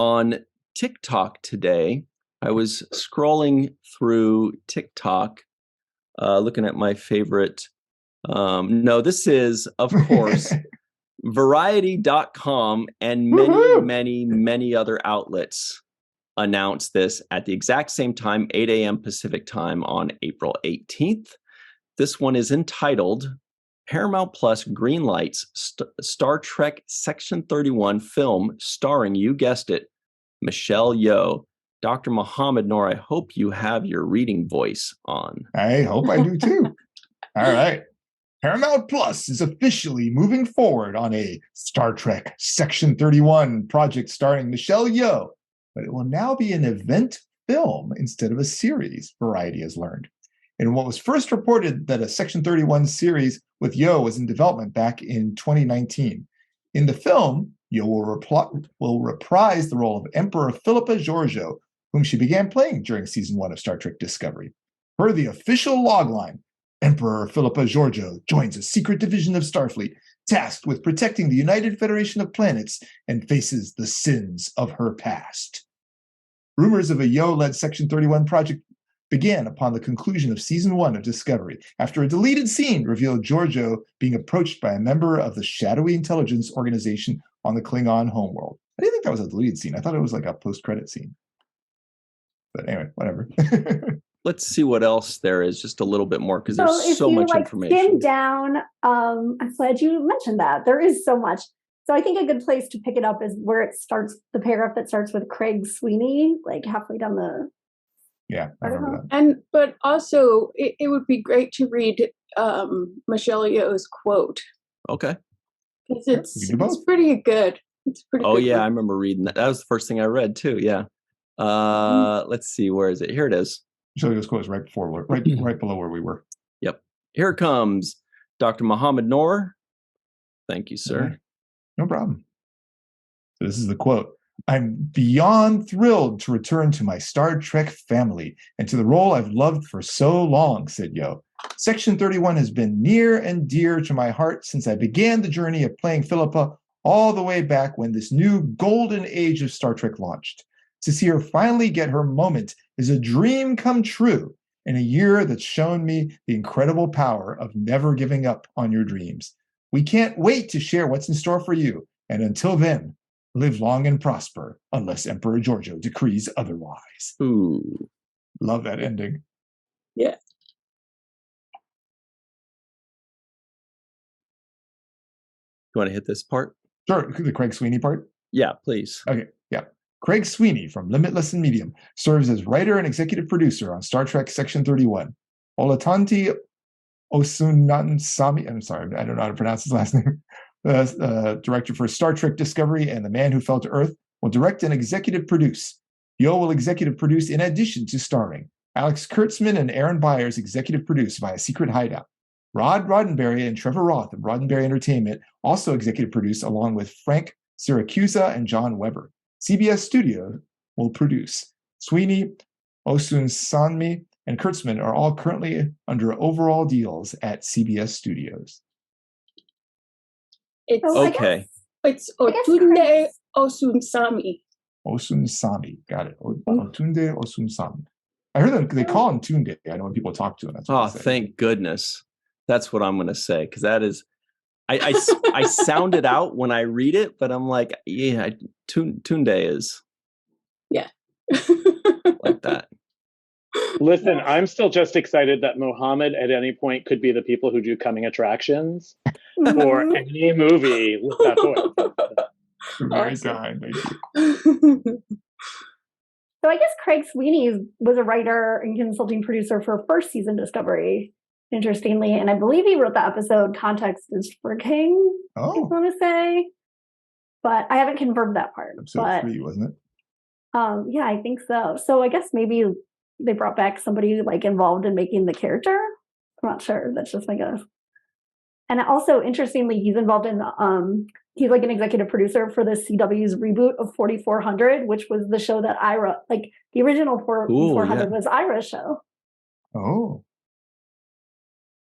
On TikTok today, I was scrolling through TikTok, looking at my favorite. No, this is, of course, Variety.com and many other outlets announced this at the exact same time, 8 a.m. Pacific time on April 18th. This one is entitled Paramount Plus greenlights Star Trek Section 31 film starring, you guessed it, Michelle Yeoh. Dr. Mohammed Noor, I hope you have your reading voice on. I hope I do too. All right. Paramount Plus is officially moving forward on a Star Trek Section 31 project starring Michelle Yeoh, but it will now be an event film instead of a series, Variety has learned. And what was first reported that a Section 31 series with Yeoh was in development back in 2019. In the film, Yeoh will reprise the role of Emperor Philippa Georgiou, whom she began playing during Season 1 of Star Trek Discovery. Per the official logline, Emperor Philippa Georgiou joins a secret division of Starfleet tasked with protecting the United Federation of Planets and faces the sins of her past. Rumors of a Yeoh-led Section 31 project began upon the conclusion of Season 1 of Discovery, after a deleted scene revealed Georgiou being approached by a member of the shadowy intelligence organization on the Klingon homeworld. I didn't think that was a deleted scene. I thought it was like a post-credit scene. But anyway, whatever. Let's see what else there is, just a little bit more, because there's so much information. Skim down, I'm glad you mentioned that. There is so much. So I think a good place to pick it up is where it starts, the paragraph that starts with Craig Sweeney, like halfway down the... Yeah, I remember that. But also, it would be great to read Michelle Yeoh's quote. Okay. Because it's pretty good. It's pretty good. Yeah, I remember reading that. That was the first thing I read, too, yeah. Let's see, where is it? Here it is. Michelle Yeoh's quote is right below where we were. Yep. Here comes Dr. Mohammed Noor. Thank you, sir. Right. No problem. So this is the quote. I'm beyond thrilled to return to my Star Trek family and to the role I've loved for so long, said Yeoh. Section 31 has been near and dear to my heart since I began the journey of playing Philippa all the way back when this new golden age of Star Trek launched. To see her finally get her moment is a dream come true in a year that's shown me the incredible power of never giving up on your dreams. We can't wait to share what's in store for you. And until then, live long and prosper, unless Emperor Georgiou decrees otherwise. Ooh. Love that ending. Yeah. You want to hit this part? Sure, the Craig Sweeney part? Yeah, please. Okay, yeah. Craig Sweeney from Limitless and Medium serves as writer and executive producer on Star Trek Section 31. Olatunji Osunansami, I'm sorry, I don't know how to pronounce his last name, director for Star Trek Discovery and The Man Who Fell to Earth, will direct and executive produce. Yeoh will executive produce in addition to starring. Alex Kurtzman and Aaron Byers executive produce via Secret Hideout. Rod Roddenberry and Trevor Roth of Roddenberry Entertainment also executive produce along with Frank Siracusa and John Weber. CBS Studio will produce. Sweeney, Osunsanmi, and Kurtzman are all currently under overall deals at CBS Studios. It's okay. It's Otunde Osunsami. Osunsami, got it. Otunde Osunsami. I heard they call him Tunde. I know when people talk to him. That's what thank goodness. That's what I'm going to say, because that is, I sound it out when I read it, but I'm like, yeah, Tunde is. Yeah. Like that. Listen, I'm still just excited that Mohammed at any point could be the people who do coming attractions for any movie with that voice. Very kind, thank you. So I guess Craig Sweeney was a writer and consulting producer for first season Discovery, interestingly, and I believe he wrote the episode Context is for King, I want to say. But I haven't confirmed that part. Episode 3, wasn't it? Yeah, I think so. So I guess maybe they brought back somebody like involved in making the character. I'm not sure. That's just my guess. And also, interestingly, he's involved in he's like an executive producer for the CW's reboot of 4400, which was the show that Ira, like the original 4400 was Ira's show. Oh.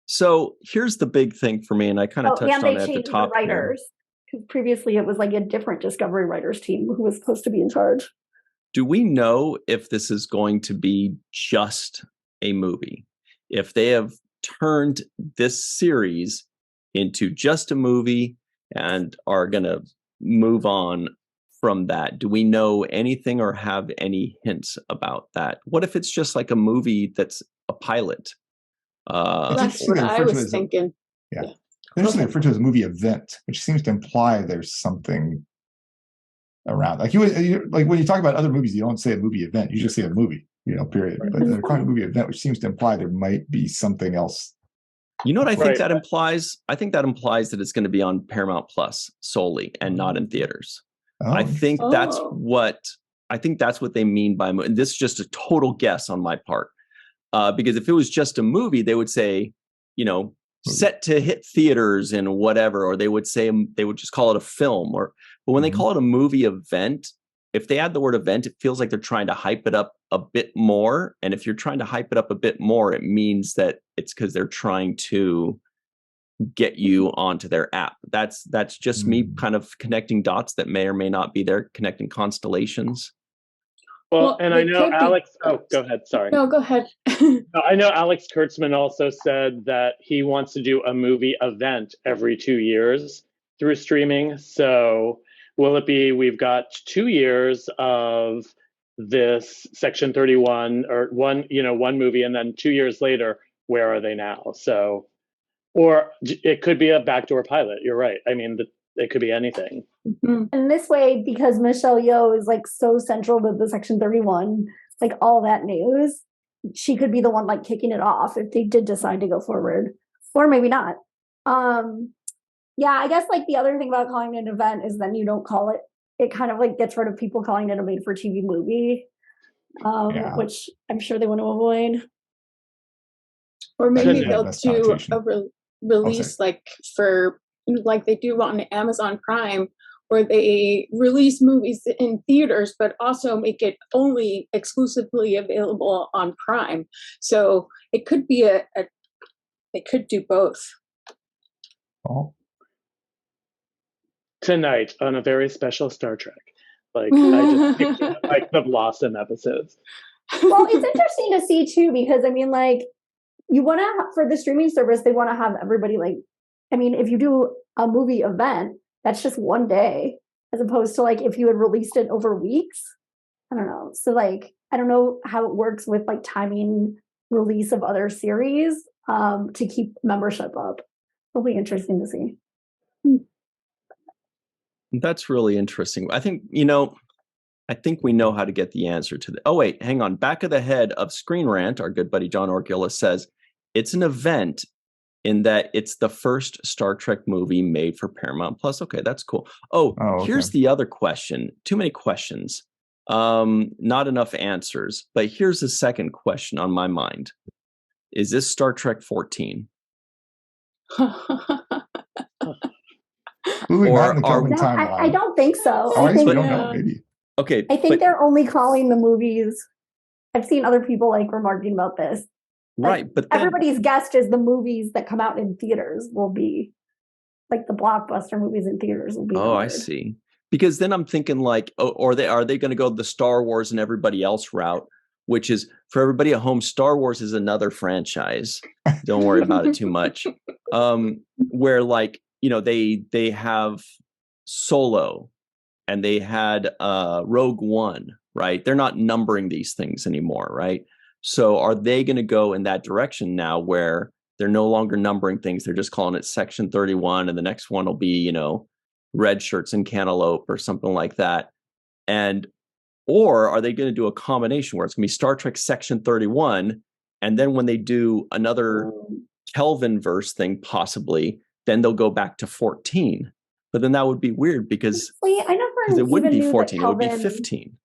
So here's the big thing for me, and I kind of touched on it at the top. Writers. Because previously it was like a different Discovery writers team who was supposed to be in charge. Do we know if this is going to be just a movie? If they have turned this series into just a movie and are going to move on from that, do we know anything or have any hints about that? What if it's just like a movie that's a pilot? That's what I was thinking. Yeah. Interesting, referred to as a movie event, which seems to imply there's something around. Like like when you talk about other movies, you don't say a movie event; you just say a movie, period. But they're calling it a movie event, which seems to imply there might be something else. You know what I think that implies? I think that implies that it's going to be on Paramount Plus solely and not in theaters. Oh. I think that's what they mean by movie. This is just a total guess on my part, because if it was just a movie, they would say, set to hit theaters and whatever, or they would just call it a film. But when they call it a movie event, if they add the word event, it feels like they're trying to hype it up a bit more. And if you're trying to hype it up a bit more, it means that it's because they're trying to get you onto their app. That's just me kind of connecting dots that may or may not be there, connecting constellations. Well, and I know Alex. Oh, go ahead. Sorry. No, go ahead. I know Alex Kurtzman also said that he wants to do a movie event every 2 years through streaming. So will it be, we've got 2 years of this Section 31 or one movie, and then 2 years later, where are they now? So, or it could be a backdoor pilot. You're right. I mean, it could be anything. Mm-hmm. And this way, because Michelle Yeoh is like so central to the Section 31, like all that news, she could be the one like kicking it off if they did decide to go forward, or maybe not. Yeah, I guess like the other thing about calling it an event is then you don't call it. It kind of like gets rid of people calling it a made-for-TV movie, which I'm sure they want to avoid. Or maybe they'll do a release like they do on Amazon Prime, where they release movies in theaters, but also make it only exclusively available on Prime. So it could be they could do both. Oh. Tonight on a very special Star Trek. Like I just picture like the Blossom episodes. Well, it's interesting to see too, because I mean, like, you want to, for the streaming service, they want to have everybody like, I mean, if you do a movie event, that's just one day, as opposed to like if you had released it over weeks. I don't know. So like, I don't know how it works with like timing release of other series to keep membership up. It'll be interesting to see. That's really interesting. I think we know how to get the answer to the. Oh wait, hang on. Back of the head of Screen Rant, our good buddy John Orgilla says it's an event in that it's the first Star Trek movie made for Paramount Plus. Okay, that's cool. Okay. Here's the other question. Too many questions. Not enough answers. But here's the second question on my mind. Is this Star Trek 14? I don't think so. I don't know, maybe. Okay. I think they're only calling the movies. I've seen other people like remarking about this. Right, but everybody's guessed is the movies that come out in theaters will be like the blockbuster movies in theaters will be. Oh, I see. Because then I'm thinking like, are they going to go the Star Wars and everybody else route, which is for everybody at home, Star Wars is another franchise. Don't worry about it too much. Where like, they have Solo and they had Rogue One, right? They're not numbering these things anymore, right? So are they going to go in that direction now where they're no longer numbering things? They're just calling it Section 31 and the next one will be, Red Shirts and Cantaloupe or something like that. Or are they going to do a combination where it's going to be Star Trek Section 31 and then when they do another Kelvin verse thing possibly, then they'll go back to 14. But then that would be weird because it wouldn't be 14, it would be 15.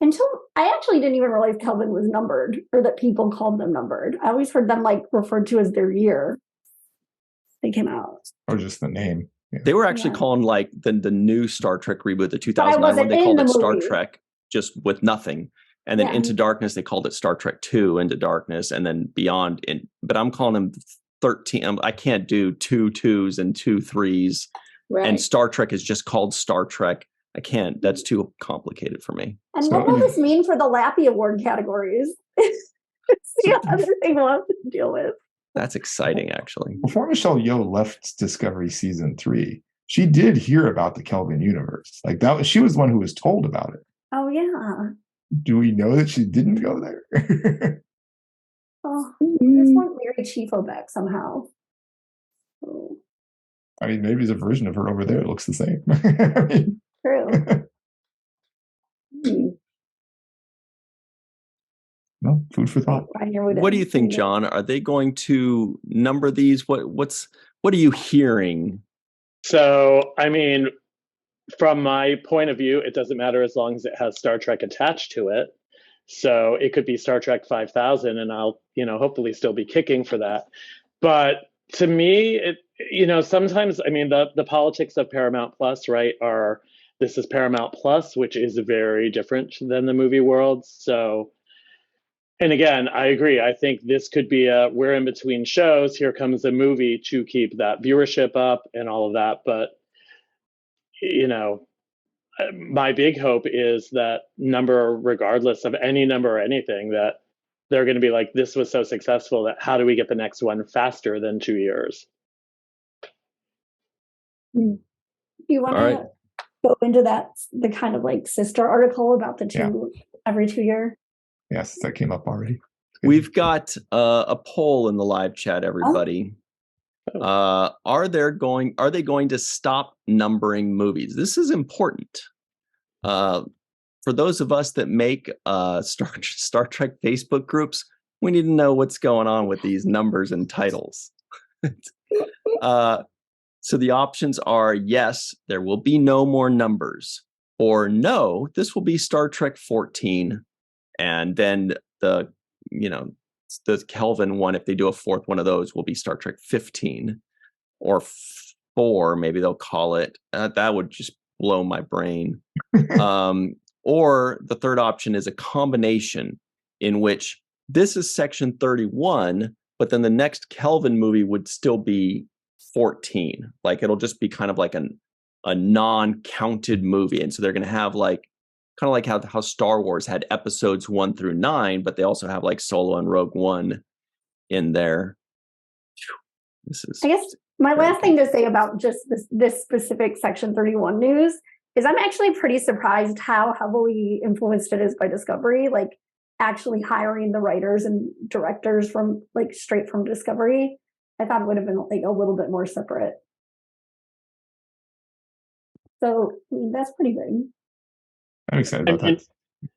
Until I actually didn't even realize Kelvin was numbered or that people called them numbered. I always heard them like referred to as their year they came out. Or just the name. Yeah. They were actually calling like the new Star Trek reboot, the 2009 one, they called it Star Trek just with nothing. And then Into Darkness, they called it Star Trek 2, Into Darkness, and then Beyond. But I'm calling them 13. I can't do 2 2s and 2 3s. Right. and Star Trek is just called Star Trek. I can't. That's too complicated for me. And what will this mean for the Lappy Award categories? It's the other thing we'll have to deal with. That's exciting, actually. Before Michelle Yeoh left Discovery season 3, she did hear about the Kelvin universe. Like she was the one who was told about it. Oh yeah. Do we know that she didn't go there? Oh, I just want Mary Chieffo back somehow. Oh. I mean, maybe there's a version of her over there that looks the same. I mean, True. No, food for thought. What do you think, John? Are they going to number these? What are you hearing? So, I mean, from my point of view, it doesn't matter as long as it has Star Trek attached to it. So it could be Star Trek 5000, and I'll, hopefully still be kicking for that. But to me, sometimes, I mean, the politics of Paramount Plus, right, this is Paramount Plus, which is very different than the movie world. So, and again, I agree. I think this could be we're in between shows. Here comes a movie to keep that viewership up and all of that. But, my big hope is that number, regardless of any number or anything, that they're going to be like, this was so successful that how do we get the next one faster than 2 years? Do you want to go into the kind of like sister article about the every 2 year? Yes, that came up already. We've got a poll in the live chat, everybody. Are they going to stop numbering movies? This is important. For those of us that make Star Trek Facebook groups, we need to know what's going on with these numbers and titles. So the options are yes, there will be no more numbers, or no, this will be Star Trek 14. And then the Kelvin one, if they do a fourth one of those, will be Star Trek 15 or 4, maybe they'll call it. That would just blow my brain. Or the third option is a combination in which this is section 31, but then the next Kelvin movie would still be 14. Like it'll just be kind of like a non-counted movie. And so they're going to have kind of like how Star Wars had episodes 1 through 9, but they also have like Solo and Rogue One in there. I guess my last thing to say about just this specific Section 31 news is I'm actually pretty surprised how heavily influenced it is by Discovery, like actually hiring the writers and directors from straight from Discovery. I thought it would have been a little bit more separate. So I mean, that's pretty big. I'm excited about that.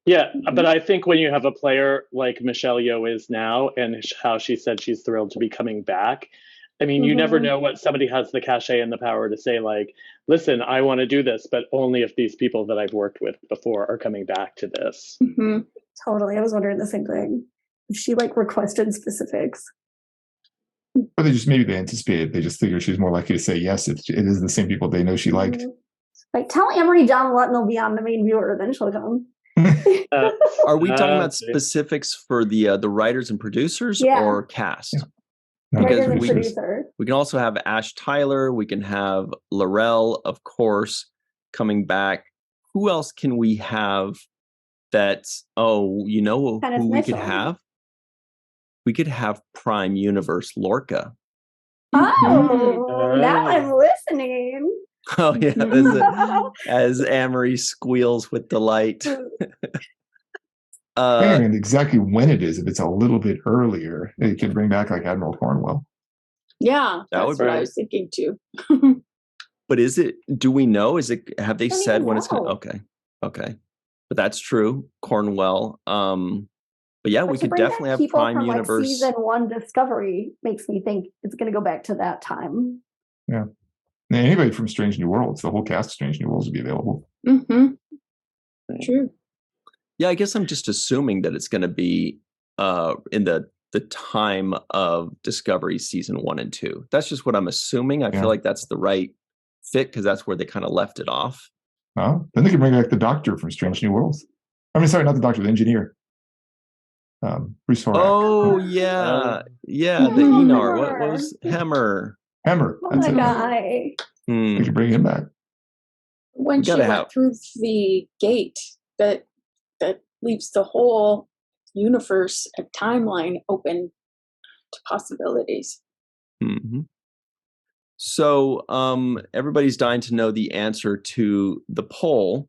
Yeah, but I think when you have a player like Michelle Yeoh is now, and how she said she's thrilled to be coming back, I mean, you never know what somebody has the cachet and the power to say, like, listen, I want to do this, but only if these people that I've worked with before are coming back to this. Mm-hmm. Totally. I was wondering the same thing. If she requested specifics. Or maybe they anticipated. They just figured she's more likely to say yes if it is the same people they know she liked. Like, tell Amory John Lutton will be on the main viewer, then she'll come. Are we talking about specifics for the writers and producers or cast? Yeah. No, because we can also have Ash Tyler. We can have Laurel, of course, coming back. Who else can we have that's, who we could have? We could have Prime Universe Lorca. Oh, now I'm listening. Oh, yeah. As Amory squeals with delight. And exactly when it is, if it's a little bit earlier, it can bring back like Admiral Cornwell. Yeah, that's what I was thinking too. But do we know? Have they said when it's going to? Okay. But that's true. Cornwell. But yeah, we could definitely have Prime Universe. Season 1 Discovery makes me think it's going to go back to that time. Yeah. And anybody from Strange New Worlds, the whole cast of Strange New Worlds would be available. Mm-hmm. True. Yeah, I guess I'm just assuming that it's going to be in the time of Discovery season 1 and 2. That's just what I'm assuming. I feel like that's the right fit because that's where they kind of left it off. Oh, then they can bring back the Doctor from Strange New Worlds. I mean, sorry, not the Doctor, the engineer. Bruce Horak. Oh yeah, the Enar. What was Hemmer? Hemmer. That's guy. We should bring him back. When she went through the gate that leaves the whole universe, a timeline open to possibilities. Mm-hmm. So everybody's dying to know the answer to the poll.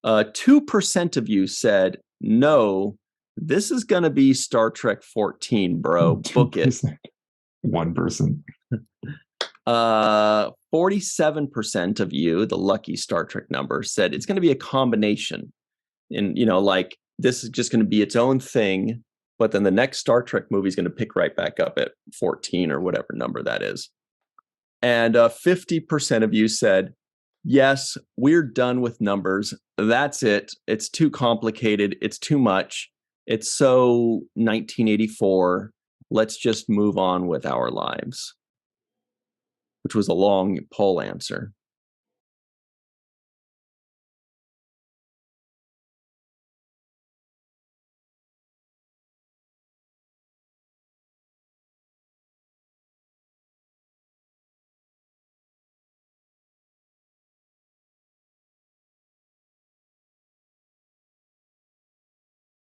2% of you said, no, this is going to be Star Trek 14, bro. Book it. 1 person. 47% of you, the lucky Star Trek number, said it's going to be a combination. And, like, this is just going to be its own thing, but then the next Star Trek movie is going to pick right back up at 14 or whatever number that is. And 50% of you said, yes, we're done with numbers. That's it. It's too complicated. It's too much. It's so 1984. Let's just move on with our lives. Which was a long poll answer.